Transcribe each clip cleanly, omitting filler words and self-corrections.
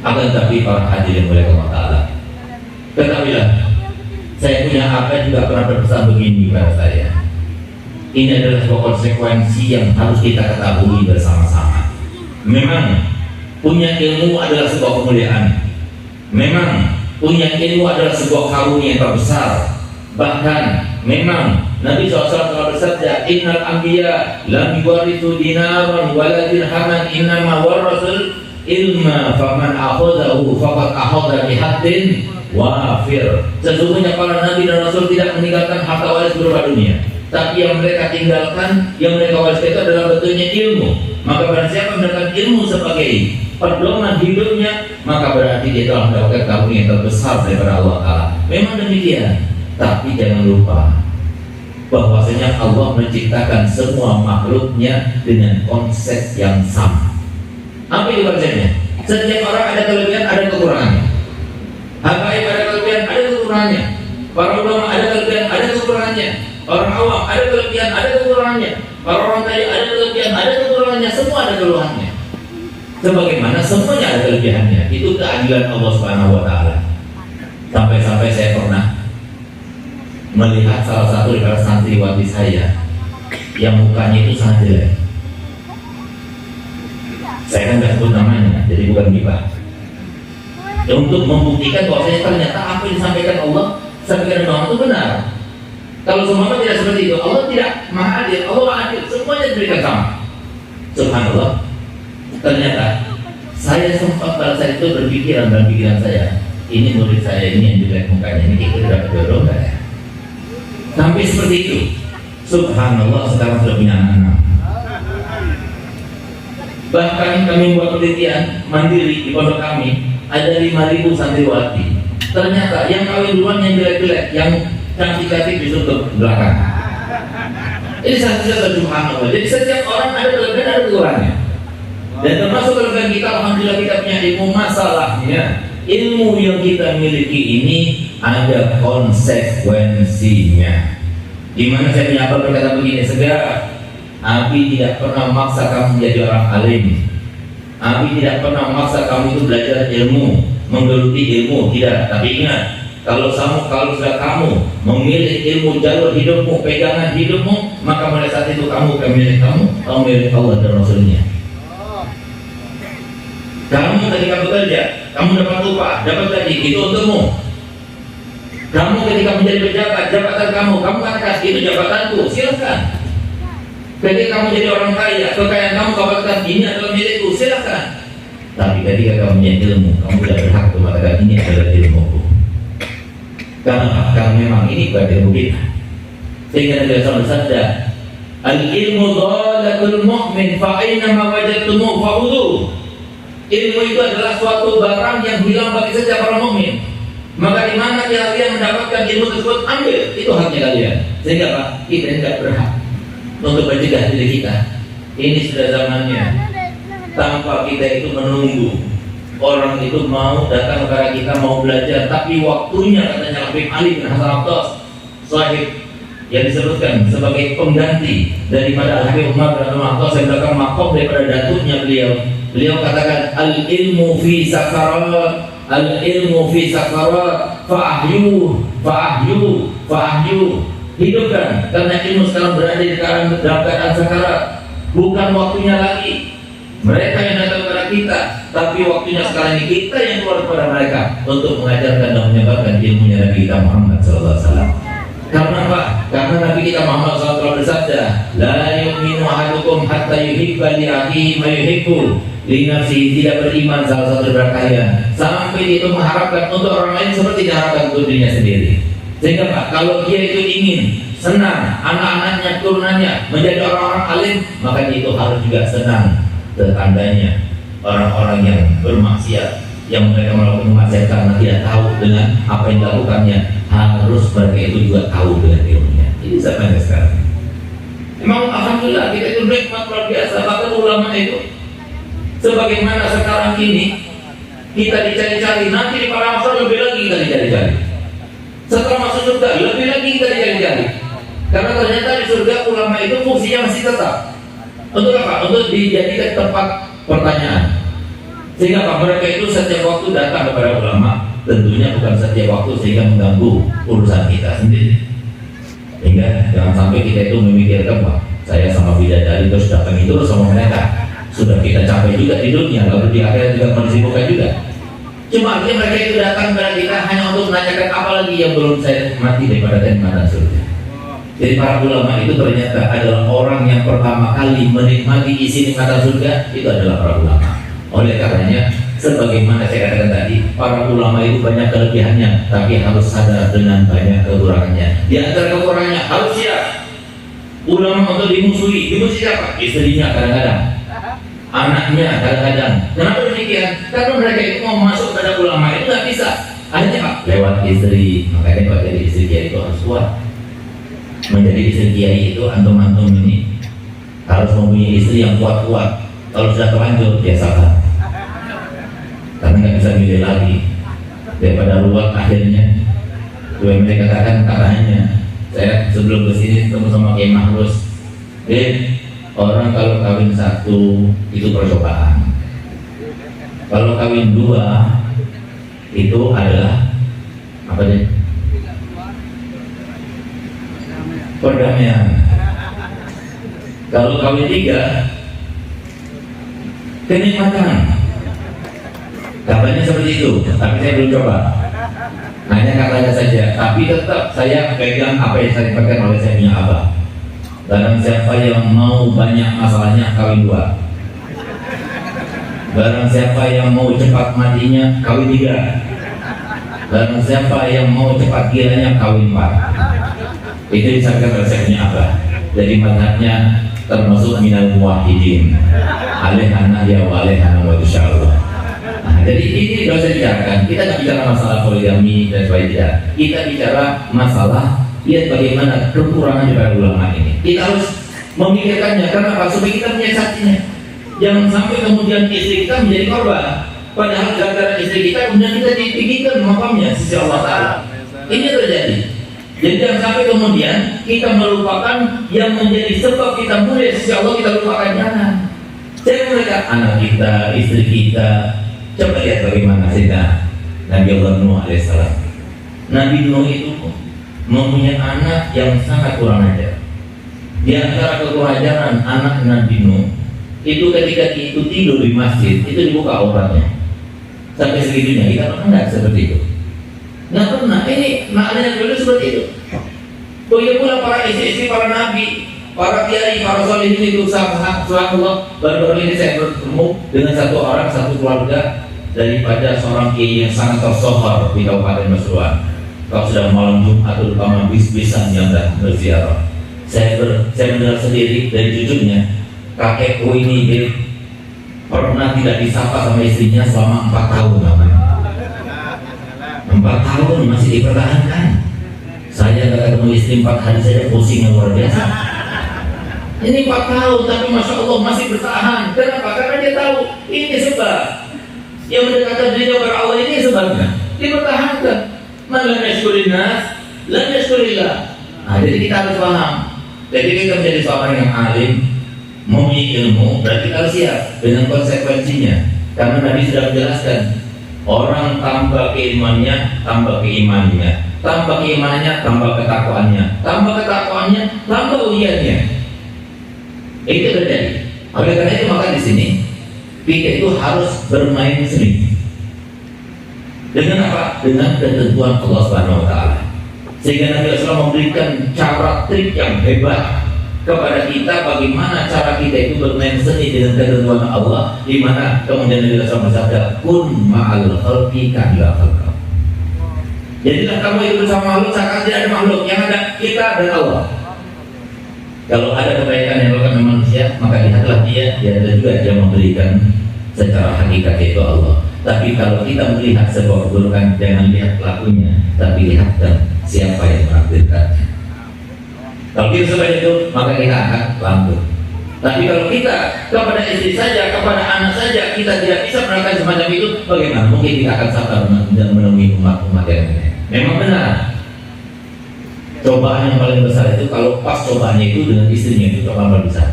Akan tetapi para hadirin oleh Allah Ta'ala, ketahuilah, saya punya apa juga pernah berpesan begini kepada saya. Ini adalah sebuah konsekuensi yang harus kita ketahui bersama-sama. Memang punya ilmu adalah sebuah kemuliaan. Memang punya ilmu adalah sebuah karunia yang terbesar. Bahkan memang Nabi SAW telah bersabda, innal anbiya lam yuwarithu dinaran wala dirhaman innama warathul ilma faman akhadahu faqad akhadha bihaddin wafir. Sesungguhnya para nabi dan rasul tidak meninggalkan harta waris berupa dunia, tapi yang mereka tinggalkan, yang mereka wariskan itu adalah bentuknya ilmu. Maka barang siapa mendapatkan ilmu sebagai pedoman hidupnya, maka berarti dia telah mendapatkan karunia yang terbesar daripada Allah Ta'ala. Memang demikian, tapi jangan lupa bahwasanya Allah menciptakan semua makhluknya dengan konsep yang sama. Apa itu konsepnya? Setiap orang ada kelebihan, ada kekurangannya. Habaib ada kelebihan, ada kekurangannya. Para ulama ada kelebihan, ada kekurangannya. Orang awam ada kelebihan, ada kekurangannya. Para orang kaya ada kelebihan, ada kekurangannya. Semua ada keluhannya. Sebagaimana semuanya ada kelebihannya. Itu keadilan Allah Subhanahu Wa Taala. Sampai-sampai saya pernah melihat salah satu dari santriwati saya yang mukanya itu sangat jelek. Saya kan nggak sebut namanya, jadi bukan gibah. Untuk membuktikan bahwa saya ternyata apa yang disampaikan Allah, sampaikan Allah itu benar. Kalau semua tidak seperti itu, Allah tidak maha adil, Allah adil, semuanya diberikan sama. Subhanallah. Ternyata saya sempat pada saat itu berpikiran dalam pikiran saya, ini murid saya ini yang jelek mukanya, ini kita dapat jodoh nggak ya? Sampai seperti itu. Subhanallah, sekarang sudah punya anak-anak. Bahkan kami buat penelitian mandiri di pondok kami, ada 5.000 santriwati. Ternyata yang kawin duluan yang jelek-jelek, yang cantik-cantik justru ke belakang. Ini satu-satu subhanallah. Jadi setiap orang ada kelebihan, ada kekurangannya. Dan termasuk kelebihan kita, alhamdulillah kita punya ilmu. Masalahnya, ilmu yang kita miliki ini ada konsekuensinya. Dimana saya punya apa berkata begini, segera Abi tidak pernah memaksa kamu menjadi orang alim. Abi tidak pernah memaksa kamu itu belajar ilmu, menggeluti ilmu, tidak. Tapi ingat, kalau sudah kamu memilih ilmu jalur hidupmu, pegangan hidupmu, maka mulai saat itu kamu bukan milik kamu milik Allah dan Rasulnya. Kamu ketika bekerja, kamu dapat upah, dapat gaji, itu untukmu. Kamu ketika menjadi pejabat, jabatan kamu katakan itu jabatanku, silakan. Ketika kamu jadi orang kaya, kekayaan kamu katakan ini adalah milikku, silakan. Tapi ketika kamu punya ilmu, kamu tidak berhak untuk mengatakan ini adalah ilmuku. Karena memang ini bukan ilmu kita. Sehingga Nabi SAW bersabda, al-ilmu dhalatul mu'min fa'inna ma wajadtumuhu fa'udhu. Ilmu itu adalah suatu barang yang hilang bagi setiap orang mukmin. Maka di mana kalian mendapatkan ilmu tersebut, ambil, itu haknya kalian. Sehingga Pak, kita tidak berhak untuk mencegah diri kita. Ini sudah zamannya. Tanpa kita itu menunggu orang itu mau datang kepada kita, mau belajar, tapi waktunya katanya Habib Ali bin Hasan Al-Attas sahib yang disebutkan sebagai pengganti daripada Habib Umar bin Al-Attas yang mendapatkan makom daripada datuknya beliau katakan al-ilmu fi sakarat, al-ilmu fi sakarat fa'ahyu hidupkan, karena ilmu sekarang berada di dalam keadaan sakarat. Bukan waktunya lagi mereka yang datang kepada kita, tapi waktunya sekarang ini kita yang keluar kepada mereka untuk mengajarkan dan menyebarkan ilmunya Nabi kita Muhammad SAW. Karena apa? Karena Nabi kita Muhammad SAW bersabda, la yu'minu ahadukum hatta yuhibba li akhihi ma yuhibbu li nafsihi. Tidak beriman salah satu dari kalian sampai dia itu mengharapkan untuk orang lain seperti diharapkan untuk dirinya sendiri. Sehingga Pak, kalau dia itu ingin senang anak-anaknya, turunannya menjadi orang-orang alim, maka itu harus juga senang tetangganya, orang-orang yang bermaksiat, yang mereka melakukan maksiat karena tidak tahu dengan apa yang dilakukannya, harus mereka itu juga tahu dengan ilmunya. Ini sampai sekarang. Memang alhamdulillah kita itu nikmat luar biasa. Bahkan ulama itu, sebagaimana sekarang ini kita dicari-cari, nanti di para masyarakat lebih lagi kita dicari-cari. Setelah masuk surga, lebih lagi kita dicari-cari. Karena ternyata di surga ulama itu fungsinya masih tetap. Untuk apa? Untuk dijadikan tempat pertanyaan. Sehingga apa? Mereka itu setiap waktu datang kepada ulama, tentunya bukan setiap waktu sehingga mengganggu urusan kita sendiri. Hingga jangan sampai kita itu memikirkan, wah saya sama bidadari terus datang itu sama mereka, sudah kita capai juga di dunia, lalu di akhirat juga disibukkan juga. Cuma artinya mereka itu datang kepada kita hanya untuk menanyakan apa lagi yang belum saya mati daripada nikmatan surga. Jadi para ulama itu ternyata adalah orang yang pertama kali menikmati isi nikmatan surga, itu adalah para ulama. Oleh karenanya, sebagaimana saya katakan tadi, para ulama itu banyak kelebihannya, tapi harus sadar dengan banyak kekurangannya. Di antara kekurangannya harus siap. Ulama untuk dimusuhi siapa? Istrinya kadang-kadang, anaknya kadang-kadang. Kenapa demikian? Karena mereka itu mau masuk pada ulama itu nggak bisa. Akhirnya apa? Lewat istri. Makanya kalau jadi istri kiai itu harus kuat. Menjadi istri kiai itu antum-antum ini harus mempunyai istri yang kuat-kuat. Kalau sudah terlanjur, ya sabar. Karena nggak bisa milih lagi. Daripada ruwet akhirnya. Mereka katakan katanya, saya sebelum kesini ketemu sama Kiai Mahrus, orang kalau kawin satu itu percobaan, kalau kawin dua itu adalah apa sih? Perdamaian. Kalau kawin tiga, kenikmatan. Katanya seperti itu, tapi saya belum coba. Hanya katanya saja, tapi tetap saya pegang apa yang saya sampaikan oleh saya punya abah. Barang siapa yang mau banyak masalahnya, kawin dua. Barang siapa yang mau cepat matinya, kawin tiga. Barang siapa yang mau cepat gilanya, kawin empat. Itu disampaikan oleh saya punya abah. Jadi mazhabnya termasuk minal muwahhidin. Alehana ya wa alehana wa insyaallah. Jadi ini tidak usah bicarakan. Kita nggak bicara masalah poligami dan sebagainya. Kita bicara masalah lihat bagaimana kekurangan dari ulama ini. Kita harus memikirkannya. Kenapa? Supaya kita punya saksinya. Jangan sampai kemudian istri kita menjadi korban. Padahal gara-gara istri kita kemudian kita dipikirkan makamnya sisi Allah Taala. Ini terjadi. Jadi jangan sampai kemudian kita melupakan yang menjadi sebab kita mulia sisi Allah, kita lupakan. Jangan. Saya mereka anak kita, istri kita. Coba lihat bagaimana cerita Nabi Allah Nuh alaihissalam. Nabi Nuh itu mempunyai anak yang sangat kurang ajar. Di antara kekurang anak Nabi Nuh itu ketika itu tidur di masjid itu dibuka auratnya sampai segitunya. Kita pernah nggak seperti itu? Nggak pernah. Ini maknanya dulu seperti itu. Begitu pula para istri-istri para nabi, para kiai, para solihin itu sahabat Allah. Baru-baru ini saya bertemu dengan satu orang, satu keluarga daripada seorang kiai yang sangat tersohor di Kabupaten Pasuruan. Kalau sudah malam Jumat terutama bis-bisan yang datang berziarah. Saya mendengar sendiri dari cucunya, kakekku ini pernah tidak disapa sama istrinya selama 4 tahun. 4 tahun masih dipertahankan. Saya nggak ketemu istri 4 hari saja pusing yang luar biasa. Ini 4 tahun tapi Masya Allah masih bertahan. Kenapa? Karena dia tahu ini sebab yang mendekatkan dirinya kepada Allah, ini sebabnya dipertahankan. Man lam yashkurin nas lam yashkurillah. Nah, jadi kita harus paham. Jadi kita menjadi seorang yang alim, mempunyai ilmu, berarti kita harus siap dengan konsekuensinya. Karena Nabi sudah menjelaskan, orang tambah keimanannya, tambah keimanannya, tambah keimanannya, tambah ketakwaannya, tambah ketakwaannya, tambah ujiannya. Itu terjadi. Oleh karena itu maka di sini kita itu harus bermain seni. Dengan apa? Dengan ketentuan Allah Subhanahu wa taala. Sehingga Nabi SAW memberikan cara trik yang hebat kepada kita bagaimana cara kita itu bermain seni dengan ketentuan Allah, di mana kemudian Nabi SAW bersabda, "Kun ma'al khalqi ka'ila khalqa." Jadilah kamu itu bersama makhluk seakan tidak ada makhluk, yang ada kita dan Allah. Kalau ada kebaikan yang dilakukan oleh manusia, maka lihatlah dia ada juga yang memberikan secara hakikat itu Allah. Tapi kalau kita melihat sebuah keburukan, jangan lihat pelakunya, tapi lihat dan siapa yang menakdirkannya. Kalau kita seperti itu, maka kita akan lanjut. Tapi kalau kita kepada istri saja, kepada anak saja, kita tidak bisa melakukan semacam itu, bagaimana? Mungkin kita akan sabar dan menemui umat-umat yang lain. Memang benar. Cobaan yang paling besar itu kalau pas cobaannya itu dengan istrinya itu cobaan paling besar.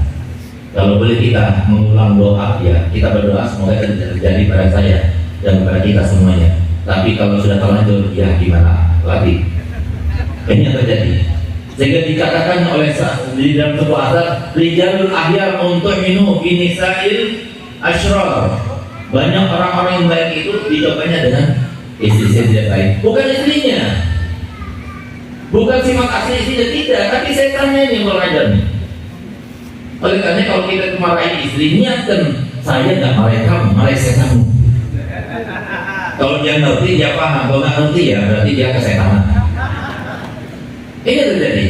Kalau boleh kita mengulang doa, ya kita berdoa semoga terjadi pada saya dan kepada kita semuanya. Tapi kalau sudah terlanjur, ya gimana lagi? Ini yang terjadi. Sehingga dikatakan oleh di dalam sebuah asar, rijalul ahyar untuk minum binisail ashrar. Banyak orang-orang yang baik itu dicobanya dengan istri tidak baik. Bukan istrinya, bukan sifat asli istrinya, tidak, tapi setannya ini mengajar nih. Oleh karena kalau kita marahin istrinya, kan saya nggak marahin kamu, marahin setanmu. Kalau dia ngerti, dia paham. Kalau nggak ngerti, ya berarti dia kesetanan. Ini terjadi.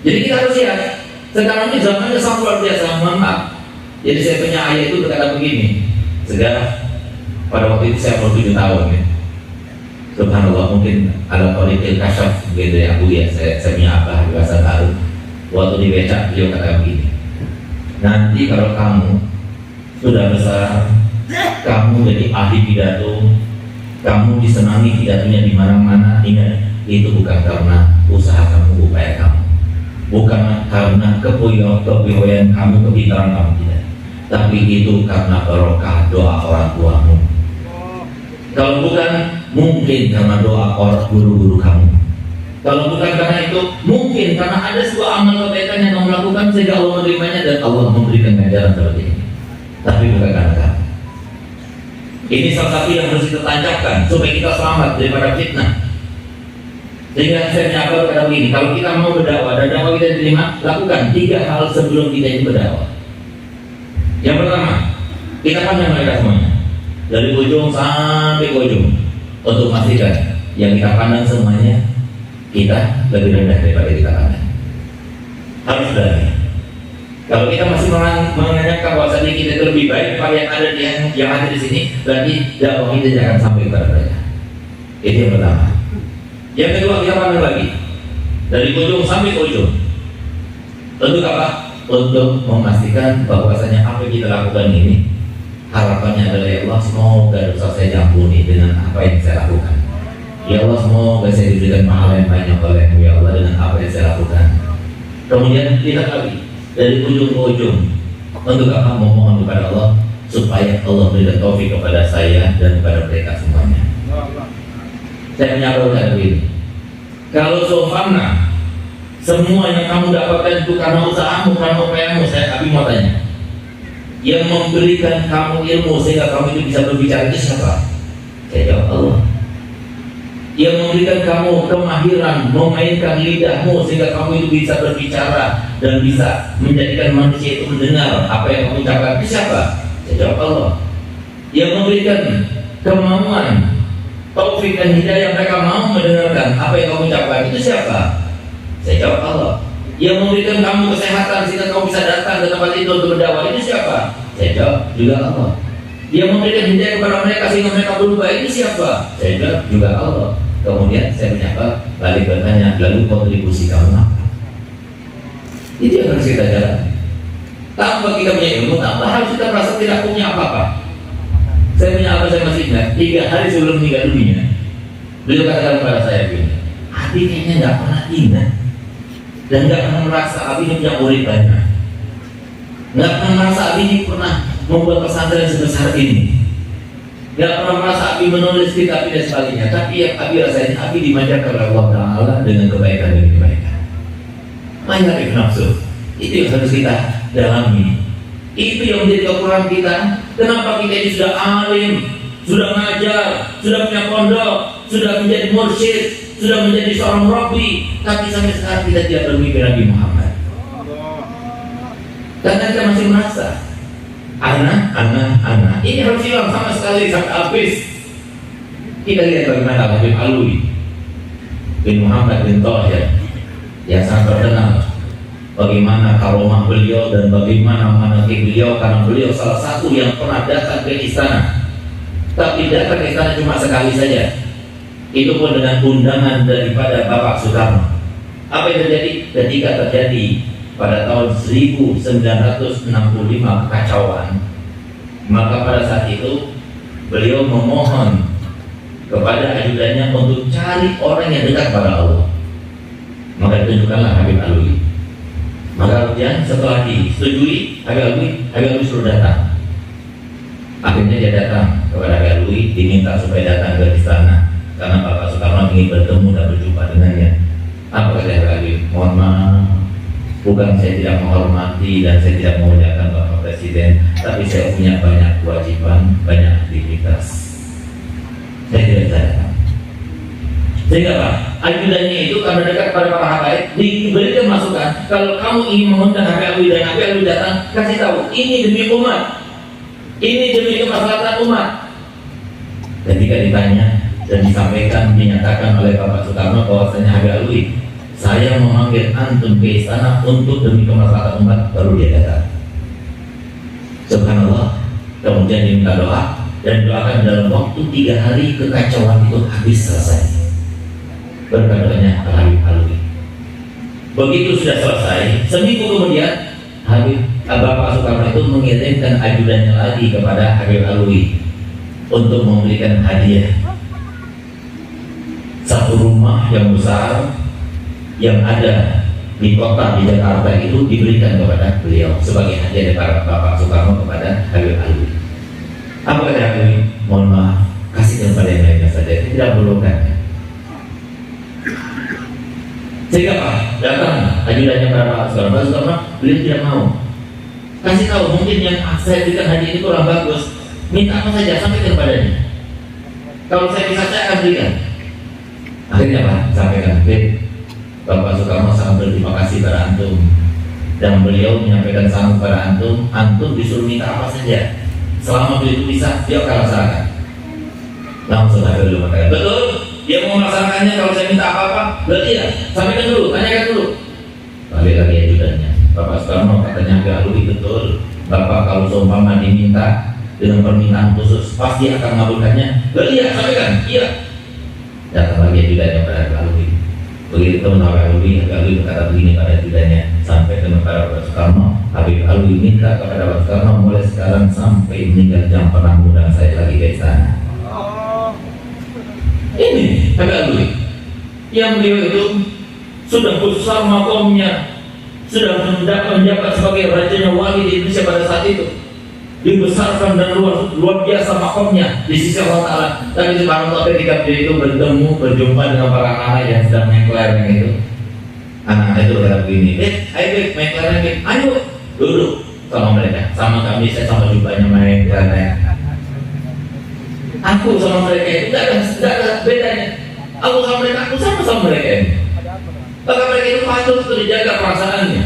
Jadi kita harus lihat. Sekarang ini zamannya sangat luar biasa. Mohon maaf. Jadi saya punya ayah itu berkata begini. Segala pada waktu itu saya umur 7 tahun. Ya. Subhanallah, mungkin ada politik kasyaf begitu ya Bu ya. Saya punya abah di Pasar Baru. Waktu di becak beliau kata begini. Nanti kalau kamu sudah besar, kamu jadi ahli pidato, kamu disenangi pidatonya di mana-mana, ingat itu bukan karena usaha kamu, upaya kamu, bukan karena kepiawaian kamu, kepintaran kamu, tidak, tapi itu karena barokah doa orang tuamu. Kalau bukan, mungkin karena doa orang guru-guru kamu. Kalau bukan karena itu, mungkin karena ada sebuah amal kebaikan yang kamu lakukan sehingga Allah menerimanya dan Allah memberikan ganjaran seperti ini. Tapi bukan karena kamu. Ini salah satu yang harus kita tancapkan supaya kita selamat daripada fitnah. Sehingga saya menyapa kepada begini, kalau kita mau berdakwah dan dakwah kita diterima, lakukan 3 hal sebelum kita itu berdakwah. Yang pertama, kita pandang mereka semuanya dari ujung sampai ke ujung untuk memastikan yang kita pandang semuanya kita lebih rendah daripada kita pandang. Harus berani. Kalau kita masih menanyakan bahwa kita itu lebih baik daripada yang ada di sini, berarti dakwah kita tidak akan sampai kepada mereka. Itu yang pertama. Yang kedua, kita pandang lagi dari ujung sampai ke ujung. Untuk apa? Untuk memastikan bahwasanya apa yang kita lakukan ini harapannya adalah ya Allah, semoga dosa saya diampuni dengan apa yang saya lakukan. Ya Allah, semoga saya diberikan pahala yang banyak oleh-Mu ya Allah dengan apa yang saya lakukan. Kemudian kita lagi dari ujung ke ujung untuk apa? Memohon kepada Allah supaya Allah berikan taufik kepada saya dan kepada mereka semuanya. Saya menyampaikan begini, kalau sofana semua yang kamu dapatkan itu karena usahamu, karena upayamu, saya mau tanya, yang memberikan kamu ilmu sehingga kamu itu bisa berbicara itu siapa? Saya jawab Allah. Yang memberikan kamu kemahiran memainkan lidahmu sehingga kamu itu bisa berbicara dan bisa menjadikan manusia itu mendengar apa yang kamu ucapkan itu siapa? Saya jawab Allah. Yang memberikan kemauan taufik dan hidayah mereka mau mendengarkan apa yang kamu ucapkan itu siapa? Saya jawab Allah. Yang memberikan kamu kesehatan sehingga kamu bisa datang ke tempat itu untuk berdakwah itu siapa? Saya jawab juga Allah. Yang memberikan hidayah kepada mereka sehingga mereka berubah itu siapa? Saya jawab juga Allah. Kemudian saya menyapa balik bertanya, lalu kontribusi kamu apa? Itu yang harus kita jalani. Tanpa kita punya ilmu, tanpa harus kita merasa tidak punya apa-apa. Saya punya apa, saya masih ingat 3 hari sebelum meninggal dunia, beliau katakan kepada saya begini, Abi kayaknya nggak pernah ingat dan nggak pernah merasa Abi ini punya murid banyak, nggak pernah merasa Abi ini pernah membuat pesantren sebesar ini, nggak pernah merasa Abi menulis kitab dan sebagainya. Tapi yang Abi rasain, Abi dimanjakan oleh Allah Taala dengan kebaikan demi kebaikan. Banyak nafsu, itu yang harus kita dalami. Itu yang menjadi kekurangan kita. Kenapa kita ini sudah alim, sudah ngajar, sudah punya pondok, sudah menjadi mursyid, sudah menjadi seorang murabbi, tapi sampai sekarang kita tidak bermimpi Nabi Muhammad. Karena kita masih merasa anak. Ini harus hilang sama sekali sampai habis. Kita lihat bagaimana Habib Alwi bin Muhammad bin Thahir yang sangat terkenal, bagaimana karomah beliau dan bagaimana manaqib beliau, karena beliau salah satu yang pernah datang ke istana. Tapi datang ke istana cuma sekali saja, itu pun dengan undangan daripada Bapak Soekarno. Apa yang terjadi? Ketika terjadi pada tahun 1965 kekacauan, maka pada saat itu beliau memohon kepada ajudannya untuk cari orang yang dekat pada Allah. Maka ditunjukkanlah Habib Alwi. Maka kemudian setelah disetujui, Habib Alwi suruh datang. Akhirnya dia datang kepada Habib Alwi, diminta supaya datang ke istana karena Bapak Soekarno ingin bertemu dan berjumpa dengannya. Apa kata Habib Alwi? Mohon maaf, bukan saya tidak menghormati dan saya tidak memuliakan Bapak Presiden, tapi saya punya banyak kewajiban, banyak aktivitas. Saya tidak bisa datang. Sehingga Pak, ajudannya itu karena dekat pada para habaib, diberikan masukan. Kalau kamu ingin mengundang Habib Alwi dan Habib Alwi datang, kasih tahu, ini demi umat, ini demi kemaslahatan umat. Ketika ditanya dan disampaikan, dinyatakan oleh Bapak Soekarno bahwasanya Habib Alwi, saya memanggil antum ke istana untuk demi kemaslahatan umat, baru dia datang. Subhanallah. Kemudian diminta doa dan doakan dalam waktu 3 hari kekacauan itu habis selesai. Berkat doanya Habib Alwi. Begitu sudah selesai, seminggu kemudian Bapak Soekarno itu mengirimkan ajudannya lagi kepada Habib Alwi untuk memberikan hadiah. Satu rumah yang besar yang ada di kota di Jakarta itu diberikan kepada beliau sebagai hadiah dari Bapak Soekarno kepada Habib Alwi. Apa kata Habib Alwi? Mohon maaf, kasih kepada yang lainnya saja, tidak perlukan. Sehingga Pak, datang ajudannya kepada Pak Soekarno, beliau tidak mau. Kasih tahu, mungkin yang saya berikan hadiah ini kurang bagus, minta apa saja, sampaikan kepadanya. Kalau saya bisa, saya akan berikan. Akhirnya Pak, sampaikan, Bapak Soekarno sangat berterima kasih pada antum, dan beliau menyampaikan salam kepada antum. Antum disuruh minta apa saja, selama beliau itu bisa, dia akan laksanakan. Langsung Habib Alwi mengatakan, betul, dia mau melaksanakannya. Kalau saya minta apa-apa, berarti ya, sampaikan dulu, tanyakan dulu. Balik lagi ajudannya, Bapak Soekarno, katanya Habib Alwi, betul, Bapak kalau seumpama diminta dengan permintaan khusus, pasti akan mengabulkannya. Berarti ya, sampaikan, iya. Datang lagi ajudannya pada Habib Alwi. Begitu teman Habib Alwi berkata begini pada ajudannya, sampaikan kepada Bapak Soekarno, Habib Alwi minta kepada Bapak Soekarno mulai sekarang sampai meninggal jangan pernah mengundang saya lagi ke istana. Ini Habib Alwi yang beliau itu sudah besar makomnya, sudah menjabat sebagai rajanya wali di Indonesia pada saat itu, dibesarkan dan luar biasa makomnya di sisi Allah Ta'ala. Tapi subhanallah ketika beliau itu berjumpa dengan para anak yang sedang main kelereng itu, anak-anak itu berkata begini, ayo main kelereng, ayo duduk sama mereka, sama kami, saya sama jubahnya main kelereng. Aku sama mereka itu tidak ada bedanya. Aku sama mereka, aku sama mereka ini. Maka mereka itu patut untuk dijaga perasaannya.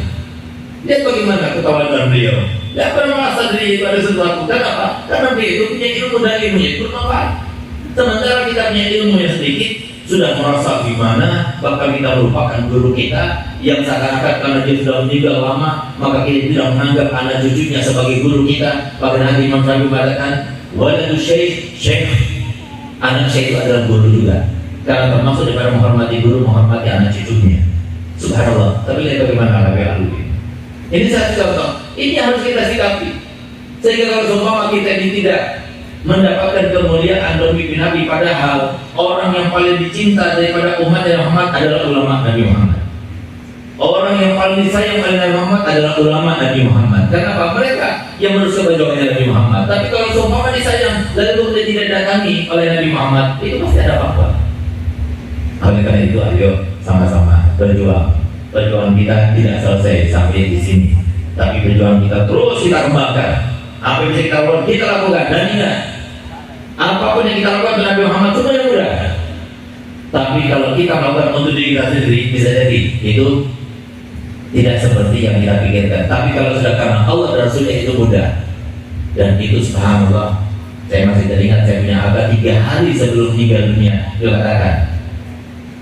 Lihat bagaimana ketawaduan beliau. Tidak pernah merasa diri itu ada sesuatu. Kenapa? Karena beliau itu punya ilmu dan ilmunya itu bermanfaat. Sementara kita punya ilmu yang sedikit, sudah merasa gimana, bahkan kita merupakan guru kita yang seakan-akan karena dia sudah meninggal lama, maka kita tidak menganggap anak cucunya sebagai guru kita. Bahkan nanti Imam Syafi'i mengatakan, waladu syekh, anak syekh itu adalah guru juga. Karena termasuk daripada menghormati guru, menghormati anak cucunya. Subhanallah. Tapi lihat bagaimana Habib Alwi. Ini satu contoh. Ini harus kita sikapi. Sehingga kalau seumpama kita ini tidak mendapatkan kemuliaan demi Nabi, padahal orang yang paling dicinta daripada umat Muhammad adalah ulama Nabi Muhammad. Orang yang paling disayang oleh Nabi Muhammad adalah ulama Nabi Muhammad. Kenapa? Mereka yang meneruskan perjuangan Nabi Muhammad. Tapi kalau seumpama disayang lalu kemudian tidak datangi oleh Nabi Muhammad, itu pasti ada apa-apa. Oleh karena itu, ayo sama-sama berjuang. Perjuangan kita tidak selesai sampai di sini, tapi perjuangan kita terus kita kembangkan. Apa yang bisa kita lakukan, dan ingat, apapun yang kita lakukan dengan Nabi Muhammad semuanya mudah. Tapi kalau kita melakukan untuk diri kita sendiri, bisa jadi itu tidak seperti yang kita pikirkan. Tapi kalau sudah karena Allah dan Rasulnya itu mudah. Dan itu subhanallah, saya masih teringat saya punya abah 3 hari sebelum meninggal dunia, dia katakan,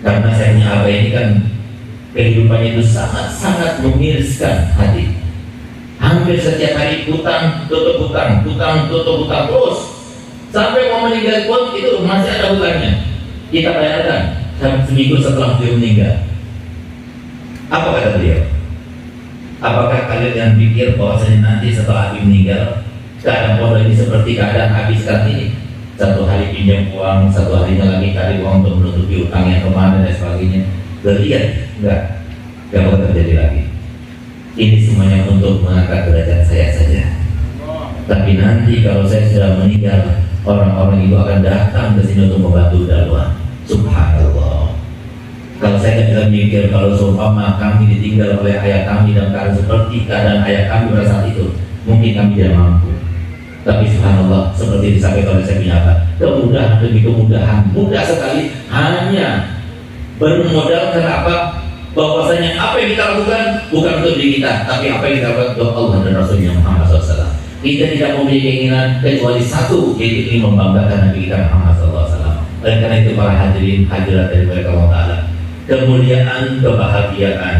karena saya punya abah ini kan kehidupannya itu sangat-sangat memiriskan hati. Hampir setiap hari utang tutup utang terus sampai mau meninggal pun itu masih ada hutangnya. Kita bayarkan seminggu setelah beliau meninggal. Apa kata beliau? Apakah kalian pikir bahwasanya nanti setelah Habib meninggal keadaan pondok ini seperti keadaan Habib sekarang ini? Satu hari pinjam uang, satu harinya lagi cari uang untuk menutupi utang yang kemana dan sebagainya. Berlihat, enggak bakal terjadi lagi. Ini semuanya untuk mengangkat derajat saya saja. Tapi nanti kalau saya sudah meninggal, orang-orang itu akan datang ke sini untuk membantu dakwah. Subhanallah. Kalau saya tidak bisa mikir, kalau seumpama kami ditinggal oleh ayah kami dan keadaan seperti keadaan ayah kami pada saat itu, mungkin kami tidak mampu. Tapi subhanallah, seperti disampaikan oleh saya punya apa, kemudahan demi kemudahan, mudah sekali, hanya bermodalkan apa? Bahwasanya apa yang kita lakukan bukan untuk diri kita, tapi apa yang kita lakukan untuk Allah dan Rasulnya Muhammad SAW. Kita tidak memiliki keinginan kecuali satu, yaitu ingin membanggakan Nabi kita Muhammad SAW. Oleh karena itu para hadirin hadirat dari Allah Ta'ala, kemuliaan, kebahagiaan,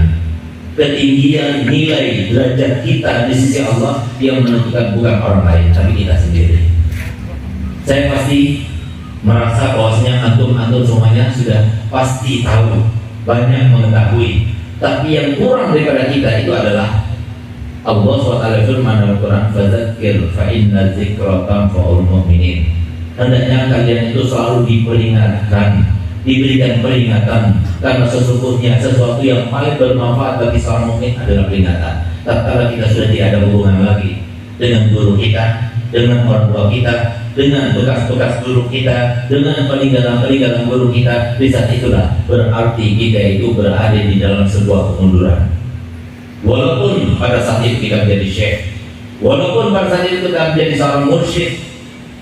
ketinggian nilai derajat kita di sisi Allah yang menentukan bukan orang lain, tapi kita sendiri. Saya pasti merasa bahwasanya antum semuanya sudah pasti tahu, banyak mengetahui, tapi yang kurang daripada kita itu adalah Allah SWT firman dalam Quran, "Fadzakir fa inna dzikra tanfa'ul mu'minin." Hendaknya kalian itu selalu diperingatkan, diberikan peringatan, karena sesungguhnya sesuatu yang paling bermanfaat bagi seorang mukmin adalah peringatan. Tatkala kita sudah tidak ada hubungan lagi dengan guru kita, dengan orang tua kita, dengan bekas-bekas guru kita, dengan peninggalan-peninggalan guru kita, di saat itulah berarti kita itu berada di dalam sebuah kemunduran. Walaupun pada saat itu kita menjadi syekh, walaupun pada saat itu kita menjadi seorang mursyid,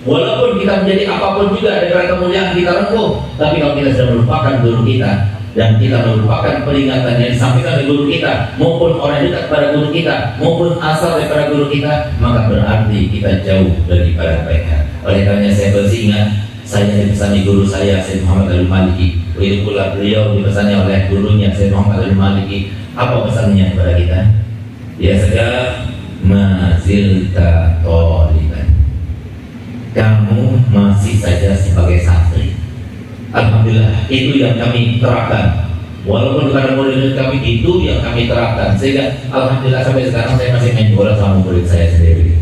walaupun kita menjadi apapun juga dengan kemuliaan kita rempuh, tapi kalau kita sudah melupakan guru kita dan kita melupakan peringatan yang disampaikan oleh guru kita, maupun orang dekat pada guru kita, maupun asal daripada guru kita, maka berarti kita jauh daripada mereka. Oleh karena saya masih ingat, saya dipesani guru saya, Syekh Muhammad Al-Maliki. Begitu pula beliau dipesani oleh gurunya, Syekh Muhammad Al-Maliki. Apa pesannya kepada kita? Ya segala mazilta toliban, kamu masih saja sebagai santri. Alhamdulillah, itu yang kami terapkan. Walaupun karena murid kami itu yang kami terapkan, sehingga alhamdulillah sampai sekarang saya masih main bola sama murid saya sendiri.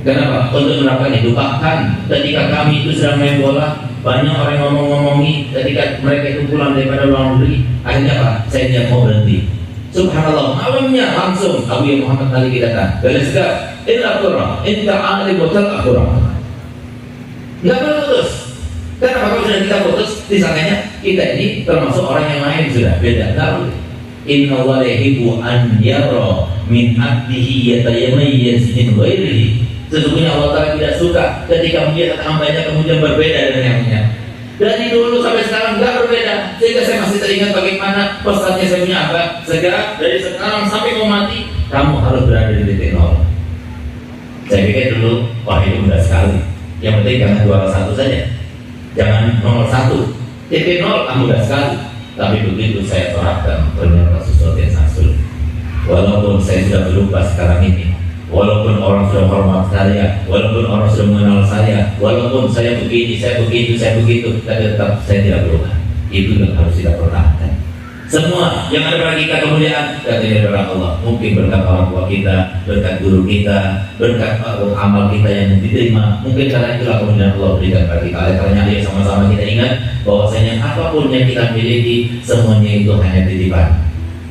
Kenapa? Untuk menerapkan itu. Bahkan ketika kami itu sedang main bola, banyak orang ngomong-ngomongi. Ketika mereka itu pulang daripada luar negeri, akhirnya apa? Saya tidak mau berhenti. Subhanallah, malamnya langsung Abu Muhammad Ali datang. Garis gas, inna qurra, inna alim wa tal akhurah. Nggak boleh putus. Karena kalau sudah kita putus, disangkanya kita ini termasuk orang yang lain, sudah beda. Nggak boleh. Inna Allah yahibu an yara min abdihi yatayamayyiz min ghairihi. Sesungguhnya Allah Ta'ala tidak suka ketika melihat hambanya kemudian berbeda dengan yang lainnya. Dari dulu sampai sekarang nggak berbeda, sehingga saya masih teringat bagaimana pesannya saya punya apa. Segera dari sekarang sampai mau mati, kamu harus berada di titik nol. Saya pikir dulu, wah itu mudah sekali. Yang penting jangan juara satu saja, jangan nomor satu. Titik nol mudah sekali. Tapi begitu saya terapkan, ternyata sesuatu yang sangat sulit. Walaupun saya sudah berubah sekarang ini, walaupun orang sudah hormat saya, walaupun orang sudah mengenal saya, walaupun saya begini, saya begitu, tapi tetap saya tidak berubah. Itu yang harus kita pertahankan. Semua yang ada pada kita kemuliaan dari Allah. Mungkin berkat orang tua kita, berkat guru kita, berkat amal kita yang diterima. Mungkin karena itulah kemudian Allah berikan pada kita. Oleh karena itu sama-sama kita ingat bahwasanya apapun yang kita miliki, semuanya itu hanya titipan.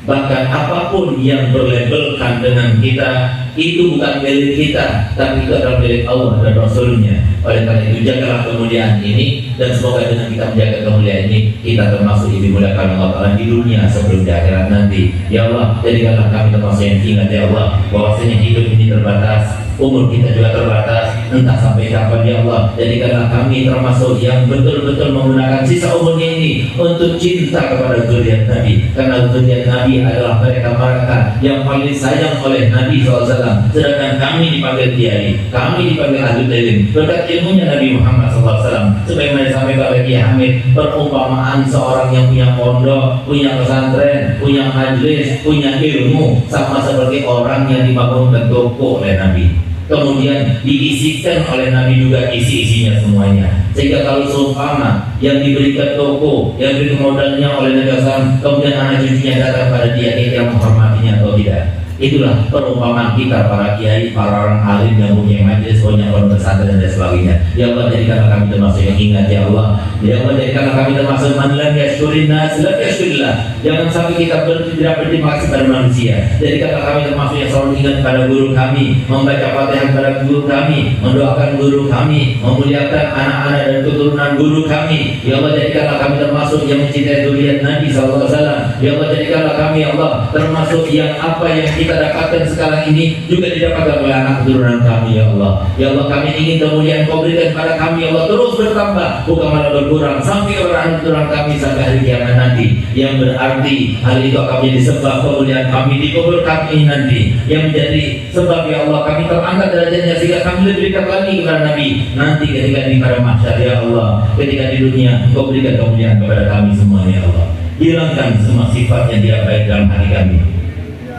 Bahkan apapun yang berlabelkan dengan kita, itu bukan milik kita, tapi itu adalah milik Allah dan Rasulnya. Oleh karena itu jagalah kemuliaan ini, dan semoga dengan kita menjaga kemuliaan ini, kita termasuk dimuliakan Allah Ta'ala di dunia sebelum di akhirat nanti. Ya Allah, jadikanlah kami termasuk yang ingat ya Allah, bahwasanya hidup ini terbatas, umur kita juga terbatas, entah sampai kapan ya Allah. Jadikanlah kami termasuk yang betul-betul menggunakan sisa umurnya ini untuk cinta kepada zuriat Nabi, karena zuriat Nabi adalah mereka yang paling sayang oleh Nabi SAW. Sedangkan kami dipanggil kiai, kami dipanggil ahli ilmu berkat ilmunya Nabi Muhammad SAW. Sebagaimana disampaikan oleh Kiai Hamid, perumpamaan seorang yang punya pondok, punya pesantren, punya majlis, punya ilmu, sama seperti orang yang dibangunkan toko oleh Nabi, kemudian diisikan oleh Nabi juga isi-isinya semuanya. Sehingga kalau seumpama yang diberikan toko, yang diberikan modalnya oleh Nabi SAW, kemudian anak cucunya datang pada dia, dia menghormatinya atau tidak? Itulah perumpamaan kita para kiai, para orang alim yang punya majelis, punya pondok pesantren dan sebagainya. Ya Allah, jadikanlah kami termasuk yang ingat ya Allah. Ya Allah, jadikanlah kami termasuk man lam yashkurin nas lam yashkurillah. Jangan sampai kita tidak berterima kasih pada manusia. Jadikanlah kami termasuk yang selalu ingat pada guru kami, membaca Fatihah pada guru kami, mendoakan guru kami, memuliakan anak-anak dan keturunan guru kami. Ya Allah, jadikanlah kami termasuk yang mencintai zuriat Nabi SAW. Ya Allah, jadikanlah kami ya Allah termasuk yang apa yang kita dapatkan sekarang ini juga didapatkan oleh anak keturunan kami ya Allah. Ya Allah, kami ingin kemuliaan Kau berikan pada kami ya Allah terus bertambah, bukan malah berkurang sampai orang keturunan kami sampai hari kiamat nanti. Yang berarti hal itu akan menjadi sebab kemuliaan kami di kubur kami nanti, yang menjadi sebab ya Allah kami terangkat derajatnya sehingga kami lebih dekat lagi kepada Nabi nanti ketika di pada mahsyar ya Allah. Ketika di dunia Kau berikan kemuliaan kepada kami semua ya Allah. Hilangkan semua sifat yang tidak baik dalam hati kami.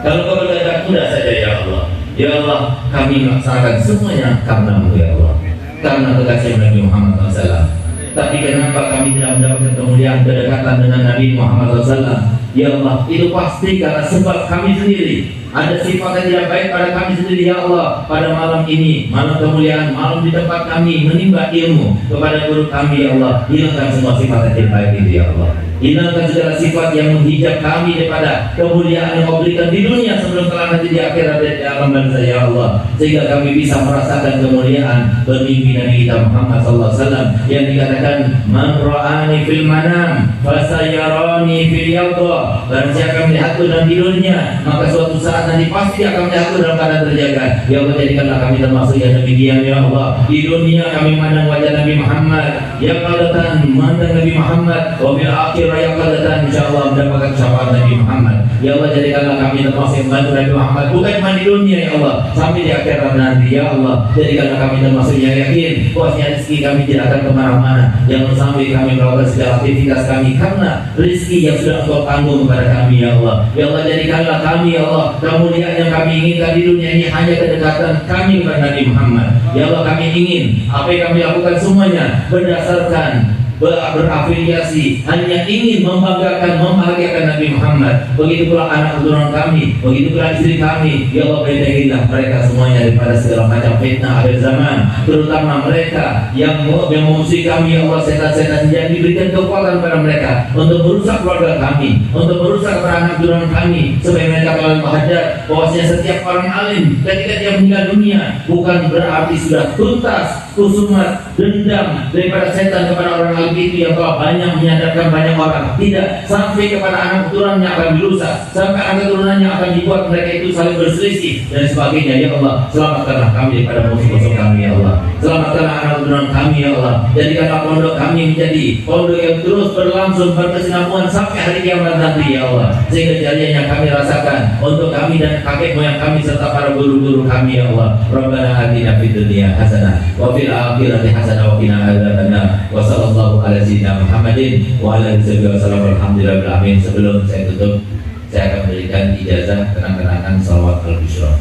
Kalau Kau berkehendak mudah saja ya Allah. Ya Allah, kami melaksanakan semuanya karena-Mu ya Allah, karena kekasih Nabi Muhammad SAW. Tapi kenapa kami tidak mendapatkan kemuliaan kedekatan dengan Nabi Muhammad SAW? Ya Allah, itu pasti karena sebab kami sendiri. Ada sifat yang tidak baik pada kami sendiri ya Allah. Pada malam ini, malam kemuliaan, malam di tempat kami menimba ilmu kepada guru kami ya Allah. Hilangkan semua sifat yang tidak baik itu ya Allah. Hilangkan segala sifat yang menghijab kami daripada kemuliaan yang Kau berikan di dunia sebelum kelak nanti di akhirat dan di alam bangsa ya Allah. Sehingga kami bisa merasakan kemuliaan bermimpi Nabi kita Muhammad SAW yang dikatakan man ra'ani fil manam fasayarani fil yaqظah. Barang siapa melihatku dalam tidurnya, maka suatu saat nanti pasti akan melihatku dalam keadaan terjaga. Ya Allah, jadikanlah kami termasuk yang demikian ya Allah. Di dunia kami memandang wajah Nabi Muhammad, ya qadatan memandang Nabi Muhammad, wa bil akhirah ya qadatan insyaallah mendapatkan syafaat Nabi Muhammad. Ya Allah, jadikanlah kami termasuk yang membantu Nabi Muhammad bukan cuma di dunia ya Allah, sampai di akhirat nanti ya Allah. Jadikanlah kami termasuk yang yakin bahwasanya rezeki kami tidak akan kemana-mana. Jangan sampai kami melakukan segala aktivitas kami karena rezeki yang sudah Engkau tanggung kepada kami ya Allah. Ya Allah, jadikanlah kami ya Allah kemuliaan yang kami inginkan di dunia ini hanya kedekatan kami kepada Nabi Muhammad. Ya Allah, kami ingin apa yang kami lakukan semuanya berdasarkan berafiliasi hanya ingin membanggakan, membahagiakan Nabi Muhammad. Begitu pula anak keturunan kami, begitu pula istri kami. Ya Allah, berikanlah mereka semuanya daripada segala macam fitnah akhir zaman, terutama mereka yang memusuhi kami ya Allah, setan-setan yang diberikan kekuatan pada mereka untuk merusak keluarga kami, untuk merusak para anak keturunan kami, supaya mereka kalau menghadap bahwasanya setiap orang alim ketika dia meninggal dunia bukan berarti sudah tuntas kusumat dendam daripada setan kepada orang alim itu yang telah banyak menyadarkan banyak orang. Tidak, sampai kepada anak keturunannya akan dirusak, sampai anak keturunannya akan dibuat mereka itu saling berselisih dan sebagainya. Ya Allah, selamatkanlah kami daripada musuh-musuh kami ya Allah. Selamatkanlah anak keturunan kami ya Allah. Jadikanlah pondok kami menjadi pondok yang terus berlangsung berkesinambungan sampai hari kiamat nanti ya Allah. Sehingga jariahnya kami rasakan untuk kami dan kakek moyang kami serta para guru-guru kami ya Allah. Rabbana atina fid dunya hasanah wa fil akhirati hasanah wa qina adzabannar. Wa sallallahu ala sayyidina Muhammadin wa ala alihi wasallam. Alhamdulillah amin. Sebelum saya tutup, saya akan memberikan ijazah kenang-kenangan salawat al-busyra.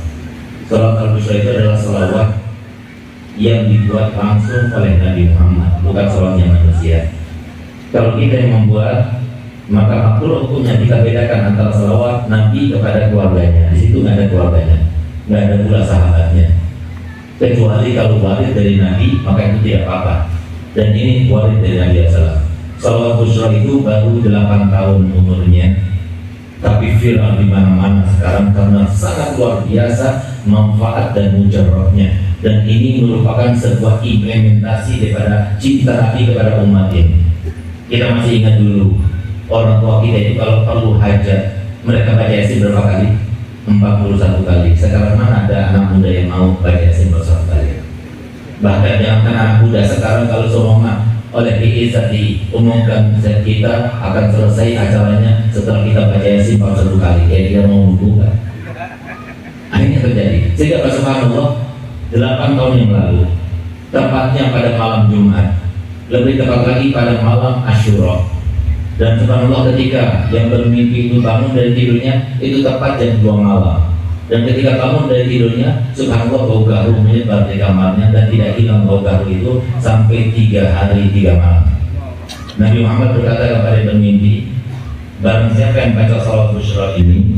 Salawat al-busyra itu adalah salawat yang dibuat langsung oleh Nabi Muhammad, bukan salawatnya manusia. Kalau kita yang membuat, maka makhluk hukumnya kita bedakan antara salawat Nabi kepada keluarganya. Di situ nggak ada keluarganya, nggak ada pula sahabatnya. Kecuali kalau waris dari Nabi, maka itu tidak apa-apa. Dan ini waris dari Nabi SAW. Salawat busyra itu baru 8 tahun umurnya, tapi viral di mana-mana sekarang karena sangat luar biasa manfaat dan mujarabnya. Dan ini merupakan sebuah implementasi daripada cinta Nabi kepada umat ini. Kita masih ingat dulu orang tua kita itu kalau perlu hajat, mereka baca Yasin berapa kali? 41 kali. Sekarang mana ada anak muda yang mau baca Yasin 41 kali? Bahkan jangan anak muda sekarang kalau semua oleh PI diumumkan kita akan selesai acaranya setelah kita baca Yasin 41 kali. Kayak dia mau membuka. Akhirnya terjadi. Sehingga subhanallah 8 tahun yang lalu, tepatnya pada malam Jumat, lebih tepat lagi pada malam Asyura. Dan subhanallah ketika yang bermimpi itu bangun dari tidurnya itu tepat jam 2 malam. Dan ketika bangun dari tidurnya, subhanallah bau garu menyebar di kamarnya dan tidak hilang bau garu itu sampai 3 hari 3 malam. Nabi Muhammad berkata kepada yang bermimpi, barang siapa yang baca salawat busyra ini,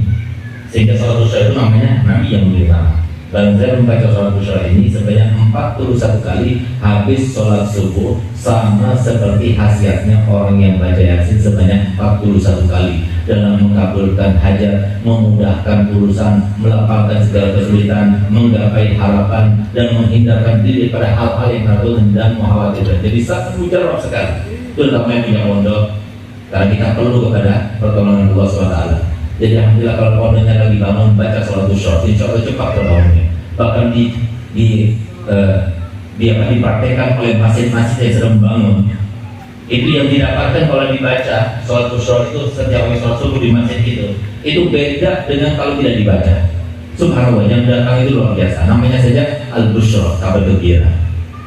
Sehingga sholat busyra itu namanya Nabi yang memberi nama. Dan saya membaca sholat busyra ini sebanyak 41 kali habis sholat subuh, sama seperti khasiatnya orang yang baca Yasin sebanyak 41 kali dalam mengabulkan hajat, memudahkan urusan, melapangkan segala kesulitan, menggapai harapan, dan menghindarkan diri pada hal-hal yang takut dan mengkhawatirkan. Jadi sangat mujarab sekali, terutama yang punya pondok, karena kita perlu kepada pertolongan Allah SWT. Jadi alhamdulillah kalau pondoknya lagi bangun baca sholat busyra, insya Allah cepat terbangunnya. Bahkan dipraktekkan oleh masjid-masjid yang sedang bangun. Itu yang didapatkan kalau dibaca sholat busyra itu setiap kali sholat subuh di masjid itu beda dengan kalau tidak dibaca. Subhanallah, yang datang itu luar biasa. Namanya saja al-busyra, kabar gembira.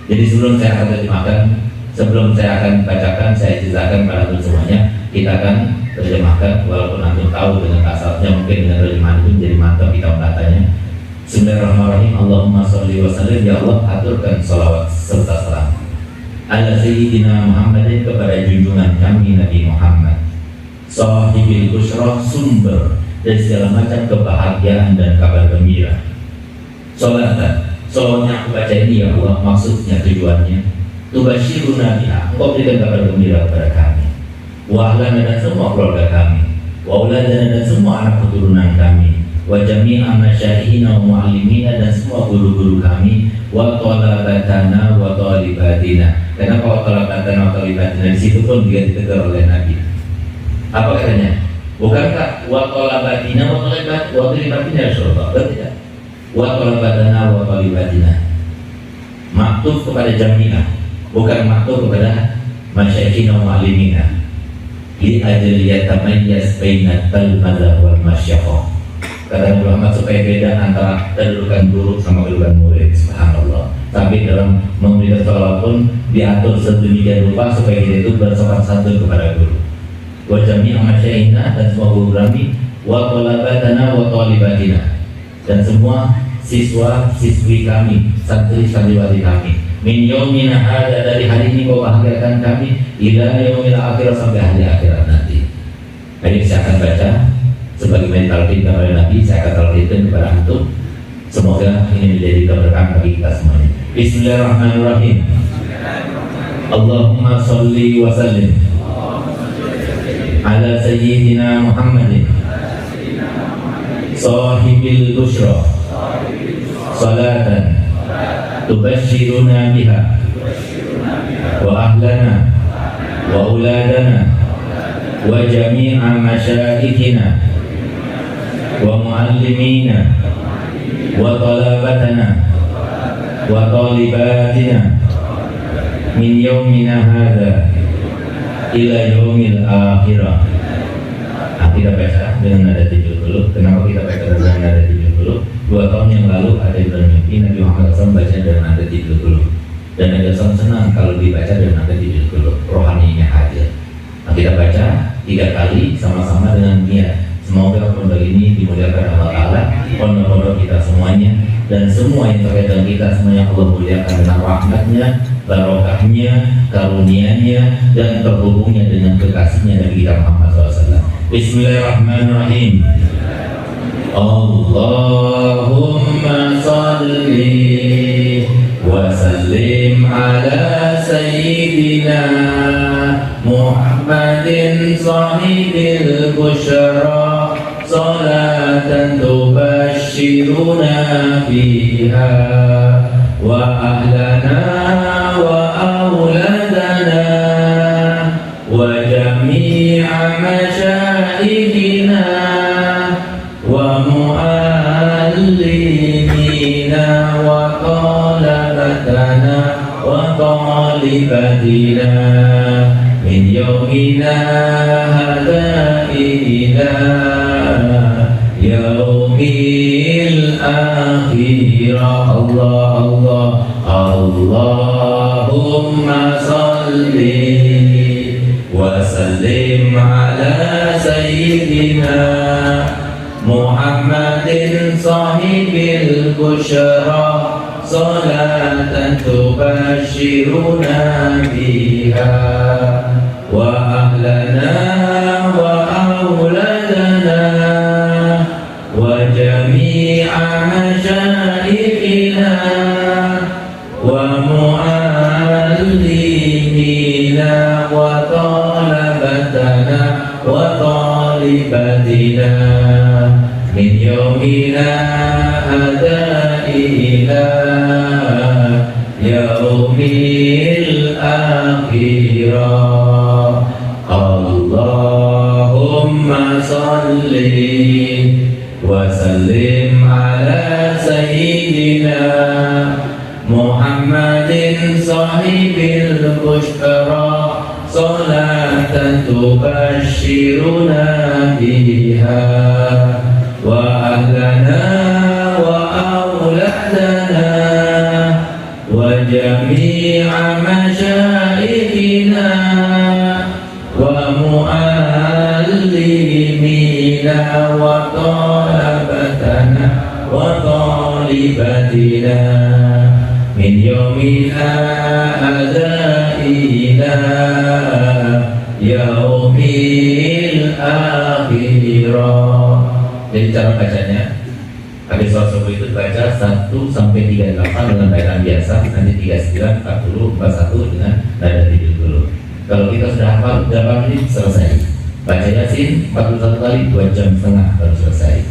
Jadi sebelum saya akan terjemahkan, sebelum saya akan bacakan, saya ceritakan pada semuanya. Kita akan terjemahkan, walaupun antum tahu dengan kasarnya, mungkin dengan terjemahan itu menjadi mantap kita membatanya. Bismillahirrahmanirrahim. Allahumma sholli wa sallim, ya Allah aturkan salawat serta salam ala sayyidina Muhammadin, kepada junjungan kami Nabi Muhammad, sahibil busyra, sumber dari segala macam kebahagiaan dan kabar gembira. Salatan, soalnya aku baca ini ya Allah, maksudnya tujuannya tubasyiruna biha, engkau berikan kabar gembira kepada kami, wa ahlana, dan semua keluarga kami, wa auladana, dan semua anak keturunan kami, wa jami'a masyayikhina wa mu'allimina, dan semua guru-guru kami, wa talabatana wa talibatina. Kenapa wa talabatana wa talibatina? Di situ pun dia ditegur oleh Nabi. Apa katanya? Bukankah wa talabatina wa talibatina Rasulullah? Tidak. Wa talabatana wa talibatina. Maktub kepada jami'ah, bukan maktub kepada masyayikhina wa mu'allimina. Li ajli yatamayyaz baina al-madhhab wal masyayikhah. Kata Muhammad, supaya beda antara kedudukan guru sama kedudukan murid. Subhanallah. Tapi dalam memberikan sholawat pun diatur sedemikian rupa supaya kita itu bersopan santun kepada guru. Wa jami'a masyayikhina, dan semua guru kami, wa talabatana wa talibatina, dan semua siswa-siswi kami, santri-santriwati kami. Min yaumina hadza, dari hari ini kau bahagiakan kami, ila yaumil akhirah, sampai hari akhirat nanti. Jadi saya akan baca sebagaimana talqinkan oleh Nabi, saya akan talqinkan kepada antum. Semoga ini menjadi keberkahan bagi kita semuanya. Bismillahirrahmanirrahim. Allahumma sholli wa sallim ala sayyidina Muhammadin sahibil busyra, salatan tubasyiruna biha wa ahlana wa auladana wa jami'a masyayikhina wa muallimina wa talabatana wa talibatina min yaumina hadza ila yaumil akhirah. Kita baca dengan nada 70. Kenapa kita baca dengan nada 70? 2 tahun yang lalu ada yang bermimpi Nabi Muhammad SAW baca dengan nada 70, dan Nabi SAW senang kalau dibaca dengan nada 70, rohaninya hadir. Nah, kita baca 3 kali sama-sama dengan niat. Semoga pondok ini dimuliakan Allah Ta'ala, pondok-pondok kita semuanya, dan semua yang terkait dengan kita semuanya Allah muliakan dengan rahmatnya, barokahnya, karunianya, dan terhubungnya dengan kekasihnya Nabi kita Muhammad SAW. Bismillahirrahmanirrahim. Allahumma salli wa sallim ala sayyidina Muhammadin sahibil busyra, salatan tubasyiruna biha wa ahlana wa auladana wa jami'a masyayikhina wa muallimina wa talabatana wa talibatina min yaumina hadza ila yaumil akhirah. Allah Allah Allahumma salli wa sallim ala sayyidina Muhammadin sahibil busyra, salatan tubasyiruna biha wa ahlana wa auladana wa وطالبتنا من يومنا هذا إلى يوم الآخرة اللهم صل وسلم على سيدنا محمد صاحب البشرى صلاة تبشرنا بها وأهلنا وأولادنا وجميع مشايخنا ومعلمينا وطلبتنا وطالبتنا من يومنا هذا إلى يوم الآخرة. Jadi cara bacanya, habis sholat subuh itu baca 1 sampai 38 dengan bacaan biasa, nanti 39, 40, 41 dengan nada tidur dulu. Kalau kita sudah hafal 8 menit selesai. Baca Yasin 41 kali 2,5 jam baru selesai.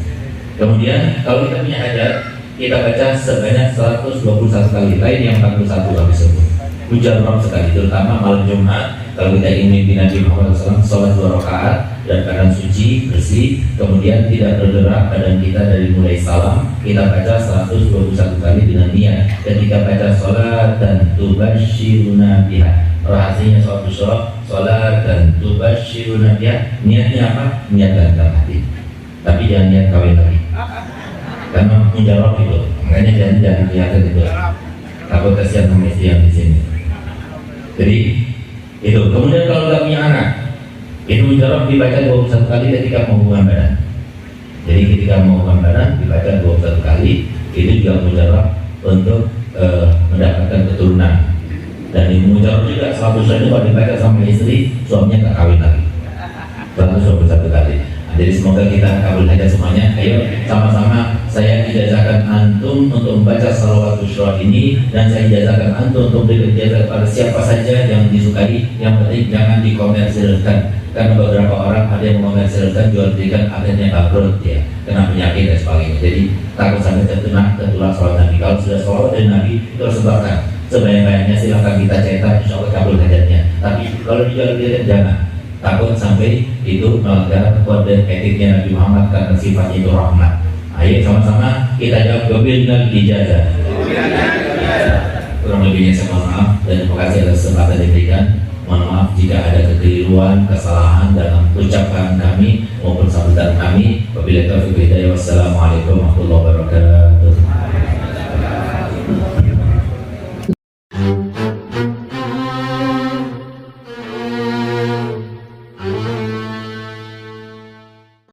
Kemudian kalau kita punya hajat, kita baca sebanyak 121 kali, lain yang 41 habis subuh. Mujarrab sekali, terutama malam Jumat. Kalau kita ingin mimpi Nabi Muhammad SAW, sholat 2 rakaat dan keadaan suci, bersih, kemudian tidak bergerak badan kita dari mulai salam, kita baca 121 kali dengan niat. Ketika baca sholat dan tubasyiruna biha, rahasianya sholat busyrah, sholat dan tubasyiruna biha, niatnya apa? Niat dalam hati, tapi jangan niat kawin lagi, karena mujarrab itu, makanya jangan niatkan itu. Takut kasihan sama istri yang di sini. Jadi itu. Kemudian kalau nggak punya anak, itu mujarrab dibaca 21 kali ketika mau hubungan badan. Jadi ketika mau hubungan badan dibaca 21 kali, itu juga mujarrab untuk mendapatkan keturunan. Dan ini mujarrab juga 100 kalau dibaca sama istri, suaminya tak kawin lagi. 121 kali. Jadi semoga kita kabul hajat semuanya. Ayo sama-sama saya ijazahkan antum untuk membaca salawat busyrah ini, dan saya ijazahkan antum untuk beri ijazah kepada siapa saja yang disukai. Yang penting jangan dikomersilkan, karena beberapa orang ada yang mengomersilkan, jual belikan, akhirnya bangkrut ya, kena penyakit dan sebagainya. Jadi takut sampai tertular salawat Nabi. Kalau sudah salawat dari Nabi itu harus sebarkan sebanyak-banyaknya. Silahkan kita cetak, insya Allah kabul hajatnya. Tapi kalau dijual belikan jangan, takut sampai itu melanggar kode etiknya Nabi Muhammad, karena sifatnya itu rahmat. Ayo sama-sama kita jawab gobilnal ijazah. Kurang lebihnya saya mohon maaf dan terima kasih atas kesempatan diberikan. Mohon maaf jika ada kekeliruan, kesalahan dalam ucapan kami maupun sambutan kami. Wabillahi taufiq wal hidayah. Wassalamualaikum warahmatullahi wabarakatuh.